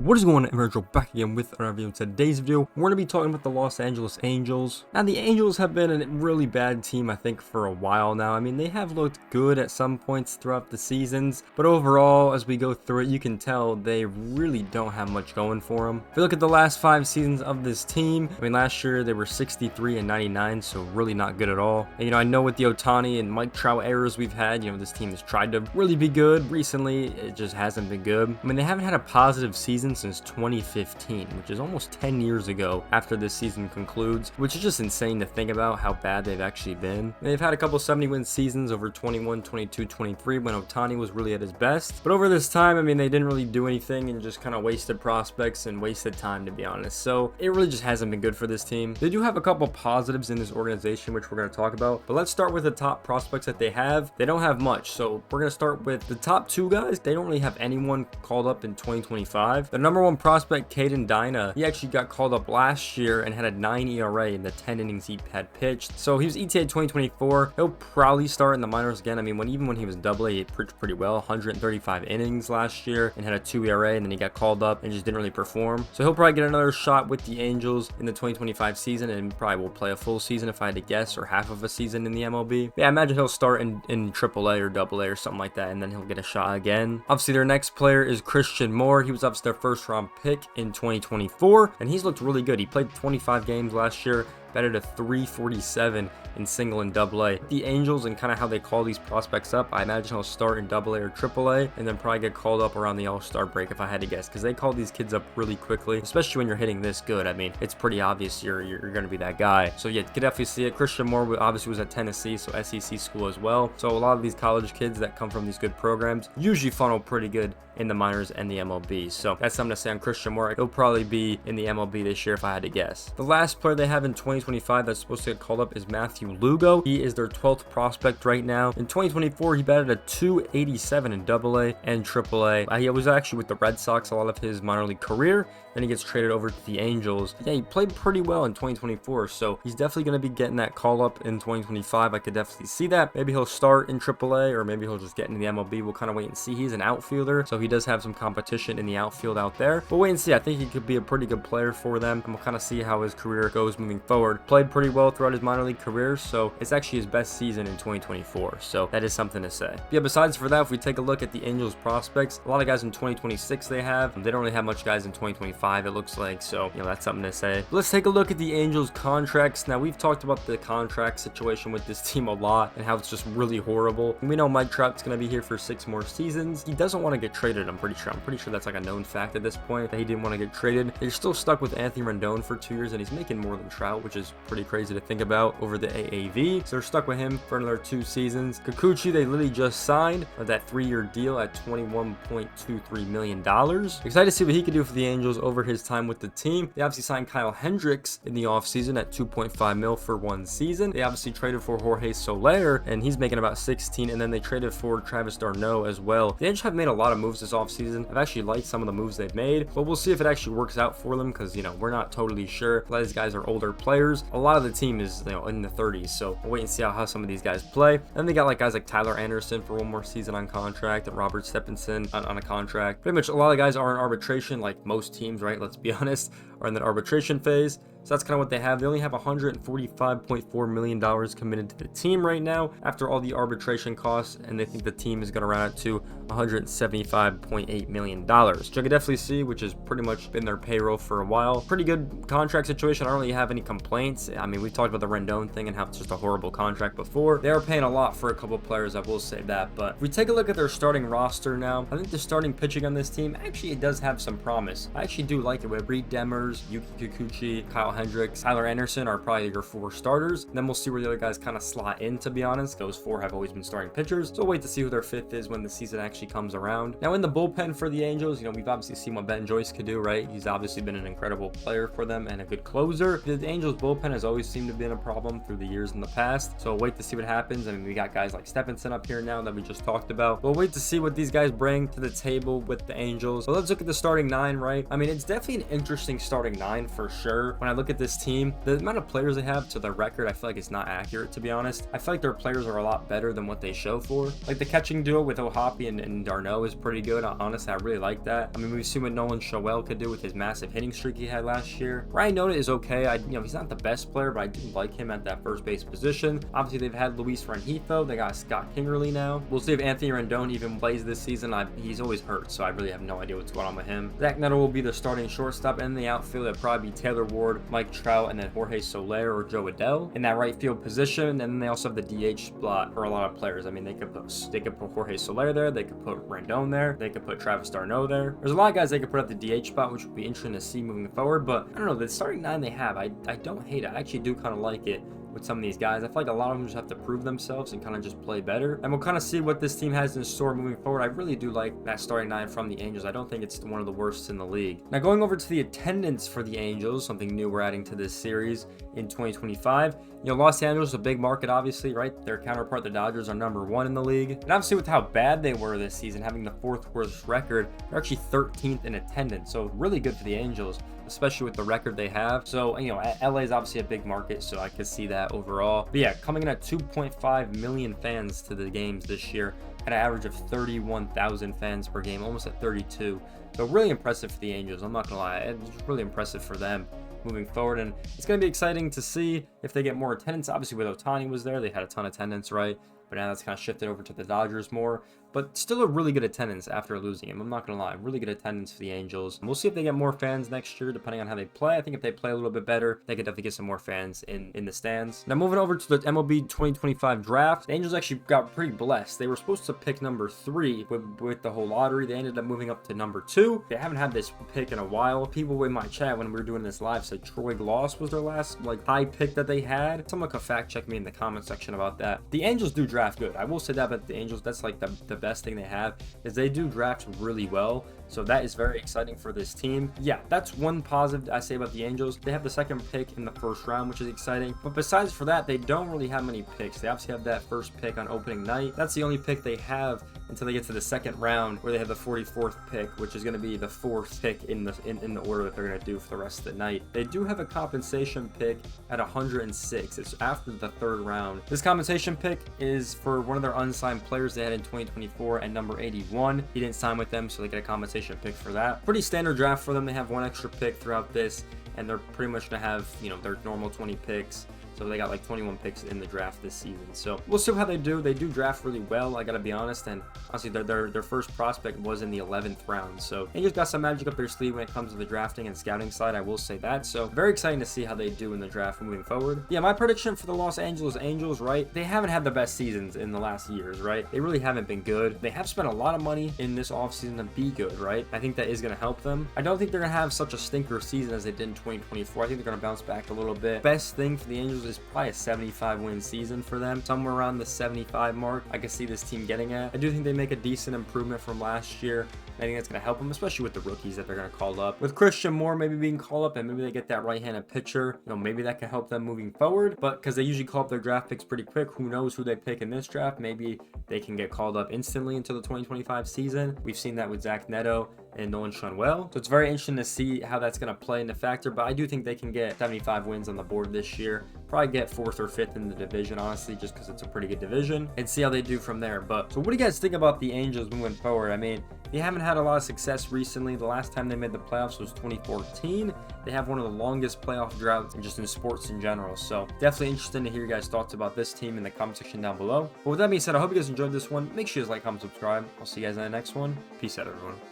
What is going on, Virgil? Back again with another video. In today's video, we're going to be talking about the Los Angeles Angels. Now, the Angels have been a really bad team, I think, for a while now. I mean, they have looked good at some points throughout the seasons, but overall, as we go through it, you can tell they really don't have much going for them. If you look at the last 5 seasons of this team, I mean, last year they were 63 and 99, so really not good at all. And, I know with the Ohtani and Mike Trout errors we've had, this team has tried to really be good. Recently, it just hasn't been good. I mean, they haven't had a positive season since 2015, which is almost 10 years ago after this season concludes, which is just insane to think about how bad they've actually been. They've had a couple 70-win seasons over 21, 22, 23 when Ohtani was really at his best, but over this time, I mean, they didn't really do anything and just kind of wasted prospects and wasted time, to be honest. So it really just hasn't been good for this team. They do have a couple positives in this organization, which we're going to talk about, but let's start with the top prospects that they have. They don't have much, so we're going to start with the top 2 guys. They don't really have anyone called up in 2025. The number 1 prospect, Caden Dyna, he actually got called up last year and had a 9 ERA in the 10 innings he had pitched. So he was ETA 2024. He'll probably start in the minors again. I mean, even when he was AA, he pitched pretty well, 135 innings last year and had a 2 ERA, and then he got called up and just didn't really perform. So he'll probably get another shot with the Angels in the 2025 season and probably will play a full season if I had to guess, or half of a season in the MLB. Yeah, I imagine he'll start in AAA or AA or something like that, and then he'll get a shot again. Obviously, their next player is Christian Moore. He was obviously their first round pick in 2024, and he's looked really good. He played 25 games last year, batted a 347 in single and AA. The Angels and kind of how they call these prospects up, I imagine he'll start in AA or AAA and then probably get called up around the All-Star break if I had to guess, because they call these kids up really quickly, especially when you're hitting this good. I mean, it's pretty obvious you're going to be that guy. So yeah, you can definitely see it. Christian Moore obviously was at Tennessee, so SEC school as well. So a lot of these college kids that come from these good programs usually funnel pretty good in the minors and the MLB. So that's something to say on Christian Moore. He'll probably be in the MLB this year if I had to guess. The last player they have in 2025 that's supposed to get called up is Matthew Lugo. He is their 12th prospect right now. In 2024, he batted a 287 in AA and AAA. He was actually with the Red Sox a lot of his minor league career. Then he gets traded over to the Angels. Yeah, he played pretty well in 2024, so he's definitely going to be getting that call up in 2025. I could definitely see that. Maybe he'll start in AAA, or maybe he'll just get into the MLB. We'll kind of wait and see. He's an outfielder, so he does have some competition in the outfield out there. But wait and see. I think he could be a pretty good player for them, and we'll kind of see how his career goes moving forward. Played pretty well throughout his minor league career, so it's actually his best season in 2024, so that is something to say. Yeah, besides for that, if we take a look at the Angels prospects, a lot of guys in 2026 they don't really have much guys in 2025, it looks like, so that's something to say. But let's take a look at the Angels contracts. Now, we've talked about the contract situation with this team a lot and how it's just really horrible. And we know Mike Trout's going to be here for 6 more seasons. He doesn't want to get traded, I'm pretty sure that's like a known fact at this point, that he didn't want to get traded. They're still stuck with Anthony Rendon for 2 years, and he's making more than Trout, which is pretty crazy to think about over the AAV. So they're stuck with him for another 2 seasons. Kikuchi, they literally just signed that 3-year deal at $21.23 million. Excited to see what he can do for the Angels over his time with the team. They obviously signed Kyle Hendricks in the offseason at $2.5 million for 1 season. They obviously traded for Jorge Soler, and he's making about 16, and then they traded for Travis d'Arnaud as well. The Angels have made a lot of moves this offseason. I've actually liked some of the moves they've made, but we'll see if it actually works out for them, because we're not totally sure. A lot of these guys are older players. A lot of the team is in the 30s, so we'll wait and see how some of these guys play. Then they got like guys like Tyler Anderson for 1 more season on contract, and Robert Stephenson on a contract. Pretty much a lot of guys are in arbitration, like most teams, right? Let's be honest, are in that arbitration phase. So that's kind of what they have. They only have $145.4 million committed to the team right now after all the arbitration costs, and they think the team is going to round out to $175.8 million. Which I could definitely see, which has pretty much been their payroll for a while. Pretty good contract situation. I don't really have any complaints. I mean, we talked about the Rendon thing and how it's just a horrible contract before. They are paying a lot for a couple players, I will say that. But if we take a look at their starting roster now, I think the starting pitching on this team, actually it does have some promise. I actually do like it with Reed Demers, Yuki Kikuchi, Kyle Hendricks, Tyler Anderson are probably your 4 starters. And then we'll see where the other guys kind of slot in, to be honest. Those 4 have always been starting pitchers, so we'll wait to see who their 5th is when the season actually comes around. Now, in the bullpen for the Angels, we've obviously seen what Ben Joyce could do, right? He's obviously been an incredible player for them and a good closer. The Angels bullpen has always seemed to be a problem through the years in the past, so we'll wait to see what happens. I mean, we got guys like Stephenson up here now that we just talked about. We'll wait to see what these guys bring to the table with the Angels. So let's look at the starting 9, right? I mean, it's definitely an interesting starting starting 9 for sure. When I look at this team, the amount of players they have to their record, I feel like it's not accurate, to be honest. I feel like their players are a lot better than what they show for. Like the catching duo with Ohapi and Darno is pretty good. Honestly, I really like that. I mean, we've seen what Nolan Shoel could do with his massive hitting streak he had last year. Ryan Noda is okay. He's not the best player, but I do like him at that first base position. Obviously, they've had Luis Rengifo. They got Scott Kingerly now. We'll see if Anthony Rendon even plays this season. He's always hurt, so I really have no idea what's going on with him. Zach Neto will be the starting shortstop, and in the outfield, it'll probably be Taylor Ward, Mike Trout, and then Jorge Soler or Joe Adell in that right field position. And then they also have the DH spot for a lot of players. I mean, they could put Jorge Soler there. They could put Rendon there. They could put Travis d'Arnaud there. There's a lot of guys they could put at the DH spot, which would be interesting to see moving forward. But I don't know, the starting 9 they have, I don't hate it. I actually do kind of like it with some of these guys. I feel like a lot of them just have to prove themselves and kind of just play better. And we'll kind of see what this team has in store moving forward. I really do like that starting 9 from the Angels. I don't think it's one of the worst in the league. Now going over to the attendance for the Angels, something new we're adding to this series in 2025. Los Angeles is a big market, obviously, right? Their counterpart, the Dodgers, are #1 in the league. And obviously with how bad they were this season, having the 4th worst record, they're actually 13th in attendance. So really good for the Angels, especially with the record they have. So, LA is obviously a big market, so I could see that overall. But yeah, coming in at 2.5 million fans to the games this year, at an average of 31,000 fans per game, almost at 32. So really impressive for the Angels. I'm not gonna lie, it's really impressive for them moving forward, and it's going to be exciting to see if they get more attendance. Obviously with Ohtani was there, they had a ton of attendance, right? But now that's kind of shifted over to the Dodgers more. But still a really good attendance after losing him. I'm not going to lie. Really good attendance for the Angels. And we'll see if they get more fans next year, depending on how they play. I think if they play a little bit better, they could definitely get some more fans in the stands. Now, moving over to the MLB 2025 draft, the Angels actually got pretty blessed. They were supposed to pick number 3 with the whole lottery. They ended up moving up to number 2. They haven't had this pick in a while. People in my chat when we were doing this live said Troy Gloss was their last high pick that they had. Someone could fact check me in the comment section about that. The Angels do draft good. I will say that, but the Angels, that's like the best thing they have, is they do draft really well. So that is very exciting for this team. Yeah, that's one positive I say about the Angels. They have the 2nd pick in the 1st round, which is exciting. But besides for that, they don't really have many picks. They obviously have that 1st pick on opening night. That's the only pick they have until they get to the 2nd round, where they have the 44th pick, which is going to be the 4th pick in the order that they're going to do for the rest of the night. They do have a compensation pick at 106. It's after the 3rd round. This compensation pick is for one of their unsigned players they had in 2024 and number 81. He didn't sign with them, so they get a compensation pick for that. Pretty standard draft for them. They have one extra pick throughout this, and they're pretty much going to have, their normal 20 picks. So they got like 21 picks in the draft this season. So we'll see how they do. They do draft really well, I gotta be honest. And honestly, their first prospect was in the 11th round. So they just got some magic up their sleeve when it comes to the drafting and scouting side, I will say that. So very exciting to see how they do in the draft moving forward. Yeah, my prediction for the Los Angeles Angels, right? They haven't had the best seasons in the last years, right? They really haven't been good. They have spent a lot of money in this offseason to be good, right? I think that is gonna help them. I don't think they're gonna have such a stinker season as they did in 2024. I think they're gonna bounce back a little bit. Best thing for the Angels is probably a 75 win season for them, somewhere around the 75 mark. I can see this team getting at. I do think they make a decent improvement from last year. I think that's going to help them, especially with the rookies that they're going to call up. With Christian Moore maybe being called up, and maybe they get that right-handed pitcher, maybe that can help them moving forward. But because they usually call up their draft picks pretty quick, who knows who they pick in this draft? Maybe they can get called up instantly into the 2025 season. We've seen that with Zach Neto and Nolan Shoel. So it's very interesting to see how that's going to play into factor, but I do think they can get 75 wins on the board this year. Probably get 4th or 5th in the division, honestly, just because it's a pretty good division, and see how they do from there. But so what do you guys think about the Angels moving forward? I mean, they haven't had a lot of success recently. The last time they made the playoffs was 2014. They have one of the longest playoff droughts and just in sports in general. So definitely interesting to hear your guys' thoughts about this team in the comment section down below. But with that being said, I hope you guys enjoyed this one. Make sure you guys like, comment, subscribe. I'll see you guys in the next one. Peace out, everyone.